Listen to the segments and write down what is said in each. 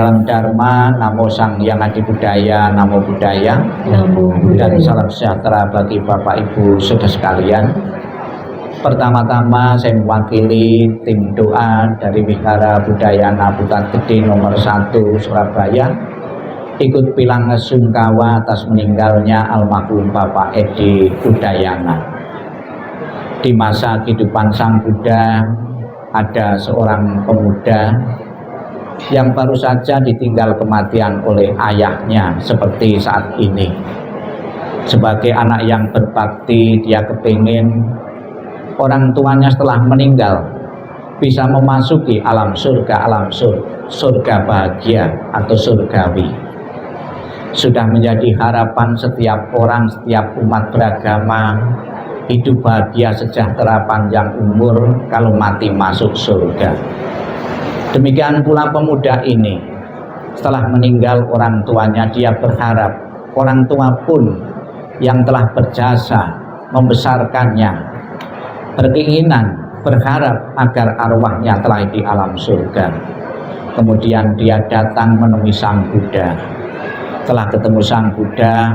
dalam Dharma, Namo Sang Hyang Adi Budaya, Namo Budaya, dan salam sejahtera bagi Bapak Ibu saudara sekalian. Pertama-tama saya mewakili tim doa dari Wihara Budaya Naputan Gede nomor 1 Surabaya, ikut bilang sungkawa atas meninggalnya almarhum Bapak Edi Udayana. Di masa kehidupan Sang Buddha ada seorang pemuda yang baru saja ditinggal kematian oleh ayahnya seperti saat ini. Sebagai anak yang berbakti, dia kepingin orang tuanya setelah meninggal bisa memasuki alam surga bahagia atau surgawi. Sudah menjadi harapan setiap orang, setiap umat beragama, hidup bahagia sejahtera panjang umur kalau mati masuk surga. Demikian pula pemuda ini, setelah meninggal orang tuanya, dia berharap orang tua pun yang telah berjasa membesarkannya berkeinginan, berharap agar arwahnya telah di alam surga. Kemudian dia datang menemui Sang Buddha. Setelah ketemu Sang Buddha,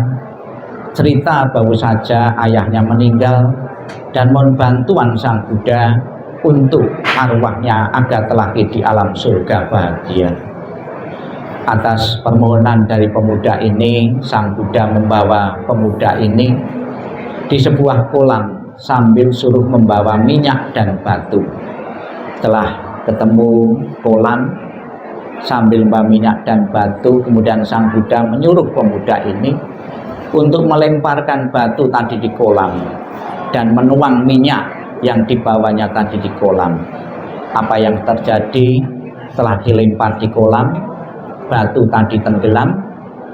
cerita bahwa saja ayahnya meninggal dan mohon bantuan Sang Buddha untuk arwahnya agar telah di alam surga bahagia. Atas permohonan dari pemuda ini, Sang Buddha membawa pemuda ini di sebuah kolam sambil suruh membawa minyak dan batu. Setelah ketemu kolam sambil membawa minyak dan batu, kemudian Sang Buddha menyuruh pemuda ini untuk melemparkan batu tadi di kolam dan menuang minyak yang dibawanya tadi di kolam. Apa yang terjadi setelah dilempar di kolam, batu tadi tenggelam.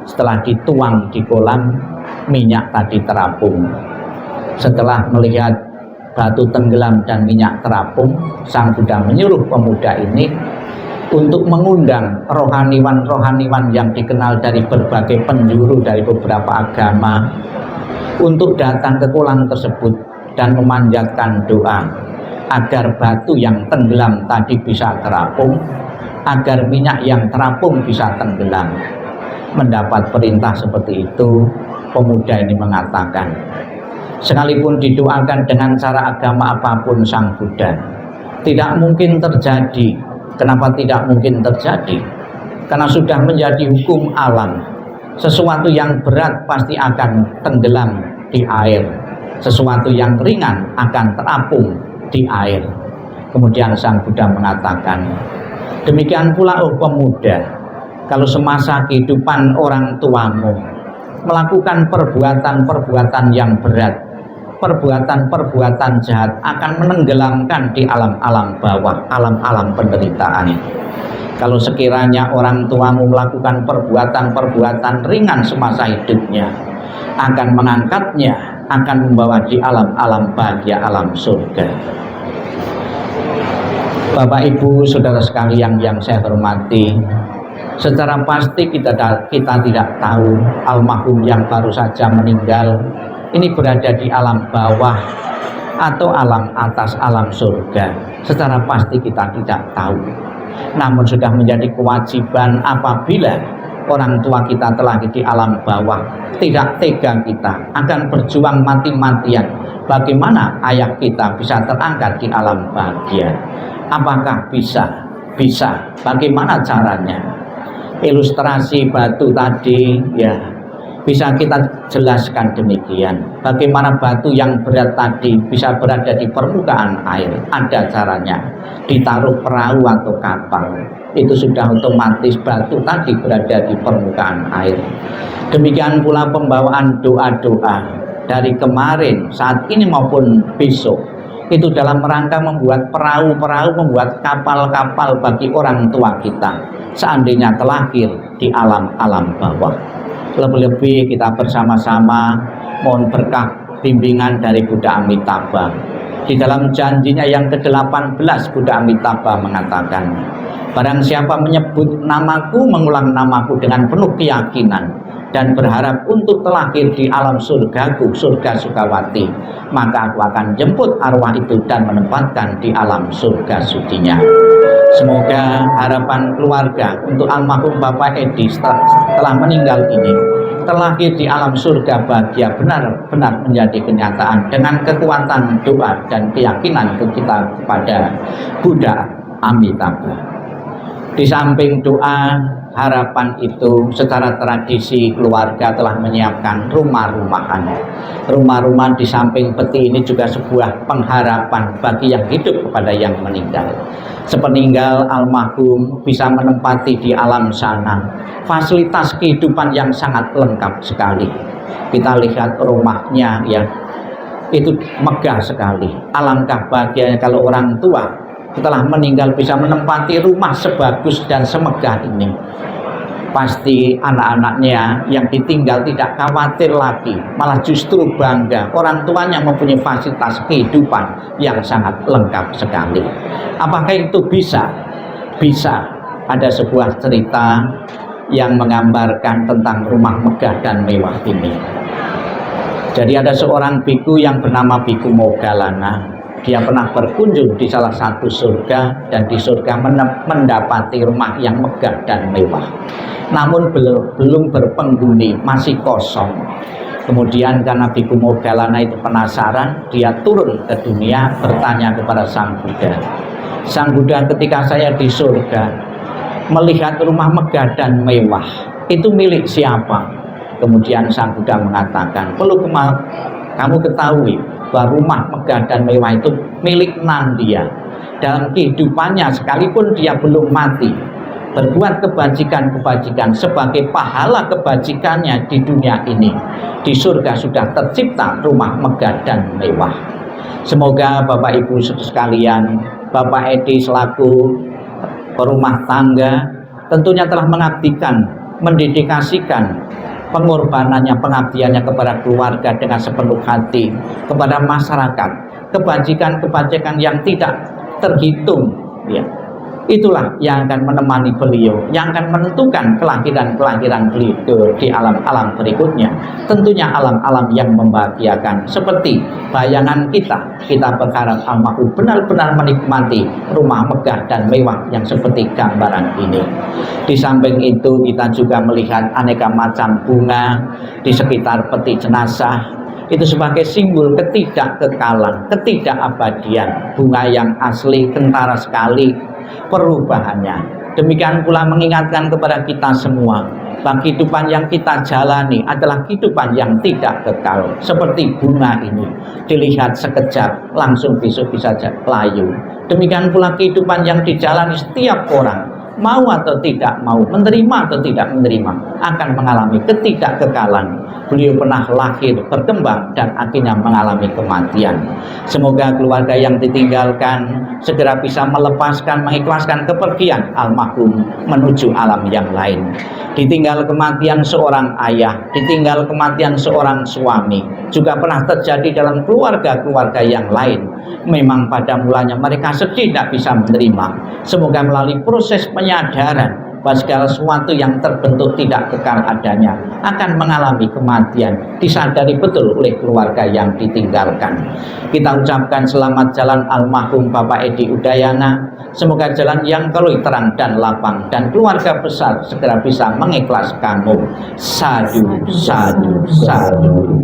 Setelah dituang di kolam, minyak tadi terapung. Setelah melihat batu tenggelam dan minyak terapung, Sang Buddha menyuruh pemuda ini untuk mengundang rohaniwan-rohaniwan yang dikenal dari berbagai penjuru dari beberapa agama untuk datang ke kolam tersebut dan memanjatkan doa agar batu yang tenggelam tadi bisa terapung, agar minyak yang terapung bisa tenggelam. Mendapat perintah seperti itu, pemuda ini mengatakan, sekalipun didoakan dengan cara agama apapun Sang Buddha, tidak mungkin terjadi. Kenapa tidak mungkin terjadi? Karena sudah menjadi hukum alam. Sesuatu yang berat pasti akan tenggelam di air, sesuatu yang ringan akan terapung di air. Kemudian Sang Buddha mengatakan, demikian pula oh pemuda, kalau semasa kehidupan orang tuamu melakukan perbuatan-perbuatan yang berat, perbuatan-perbuatan jahat akan menenggelamkan di alam-alam bawah, alam-alam penderitaan. Kalau sekiranya orang tuamu melakukan perbuatan-perbuatan ringan semasa hidupnya, akan mengangkatnya, akan membawa di alam-alam bahagia, alam surga. Bapak Ibu saudara sekalian yang saya hormati, secara pasti kita tidak tahu almarhum yang baru saja meninggal ini berada di alam bawah atau alam atas, alam surga. Secara pasti kita tidak tahu. Namun sudah menjadi kewajiban apabila orang tua kita telah di alam bawah, tidak tega kita akan berjuang mati-matian bagaimana ayah kita bisa terangkat di alam bahagia. Apakah bisa? Bisa. Bagaimana caranya? Ilustrasi batu tadi ya bisa kita jelaskan demikian. Bagaimana batu yang berat tadi bisa berada di permukaan air? Ada caranya. Ditaruh perahu atau kapal, itu sudah otomatis batu tadi berada di permukaan air. Demikian pula pembawaan doa-doa dari kemarin, saat ini maupun besok, itu dalam rangka membuat perahu-perahu, membuat kapal-kapal bagi orang tua kita seandainya terlahir di alam-alam bawah. Lebih-lebih kita bersama-sama mohon berkah bimbingan dari Buddha Amitabha. Di dalam janjinya yang ke-18, Buddha Amitabha mengatakan, barang siapa menyebut namaku, mengulang namaku dengan penuh keyakinan, dan berharap untuk terlahir di alam surgaku, surga Sukawati, maka aku akan jemput arwah itu dan menempatkan di alam surga sucinya. Semoga harapan keluarga untuk almarhum Bapak Edi setelah meninggal ini terlahir di alam surga bahagia benar-benar menjadi kenyataan dengan kekuatan doa dan keyakinan kita kepada Buddha Amitabha. Di samping doa, harapan itu secara tradisi keluarga telah menyiapkan rumah-rumahan. Rumah-rumah di samping peti ini juga sebuah pengharapan bagi yang hidup kepada yang meninggal. Sepeninggal almarhum bisa menempati di alam sana fasilitas kehidupan yang sangat lengkap sekali. Kita lihat rumahnya ya, itu megah sekali. Alangkah bahagianya kalau orang tua setelah meninggal bisa menempati rumah sebagus dan semegah ini. Pasti anak-anaknya yang ditinggal tidak khawatir lagi, malah justru bangga orang tuanya mempunyai fasilitas kehidupan yang sangat lengkap sekali. Apakah itu bisa? Bisa. Ada sebuah cerita yang menggambarkan tentang rumah megah dan mewah ini. Jadi ada seorang biku yang bernama Biku Moggallana. Dia pernah berkunjung di salah satu surga, dan di surga mendapati rumah yang megah dan mewah. Namun belum berpenghuni, masih kosong. Kemudian karena Biku Moggallana itu penasaran, dia turun ke dunia bertanya kepada Sang Buddha. Sang Buddha, ketika saya di surga melihat rumah megah dan mewah, itu milik siapa? Kemudian Sang Buddha mengatakan, perlu kamu ketahui bahwa rumah megah dan mewah itu milik Nandia. Dalam kehidupannya sekalipun dia belum mati, berbuat kebajikan-kebajikan sebagai pahala kebajikannya di dunia ini, di surga sudah tercipta rumah megah dan mewah. Semoga Bapak Ibu sekalian, Bapak Edi selaku rumah tangga tentunya telah mengabdikan, mendedikasikan pengorbanannya, pengabdiannya kepada keluarga dengan sepenuh hati, kepada masyarakat, kebajikan-kebajikan yang tidak terhitung ya. Itulah yang akan menemani beliau, yang akan menentukan kelahiran-kelahiran beliau di alam-alam berikutnya. Tentunya alam-alam yang membahagiakan. Seperti bayangan kita berharap almarhum benar-benar menikmati rumah megah dan mewah yang seperti gambaran ini. Di samping itu kita juga melihat aneka macam bunga di sekitar peti jenazah. Itu sebagai simbol ketidakkekalan, ketidakabadian. Bunga yang asli, kentara sekali perubahannya. Demikian pula mengingatkan kepada kita semua bahwa kehidupan yang kita jalani adalah kehidupan yang tidak kekal. Seperti bunga ini, dilihat sekejap langsung besok bisa layu. Demikian pula kehidupan yang dijalani setiap orang, mau atau tidak mau, menerima atau tidak menerima, akan mengalami ketidakkekalan. Beliau pernah lahir, berkembang, dan akhirnya mengalami kematian. Semoga keluarga yang ditinggalkan segera bisa melepaskan, mengikhlaskan kepergian almarhum menuju alam yang lain. Ditinggal kematian seorang ayah, ditinggal kematian seorang suami, juga pernah terjadi dalam keluarga-keluarga yang lain. Memang pada mulanya mereka sedih, tidak bisa menerima. Semoga melalui proses penyadaran bahwa segala sesuatu yang terbentuk tidak kekal adanya akan mengalami kematian, disadari betul oleh keluarga yang ditinggalkan. Kita ucapkan selamat jalan almarhum Bapak Edi Udayana. Semoga jalan yang kelui terang dan lapang, dan keluarga besar segera bisa mengikhlaskanmu. Sadu, sadu, sadu.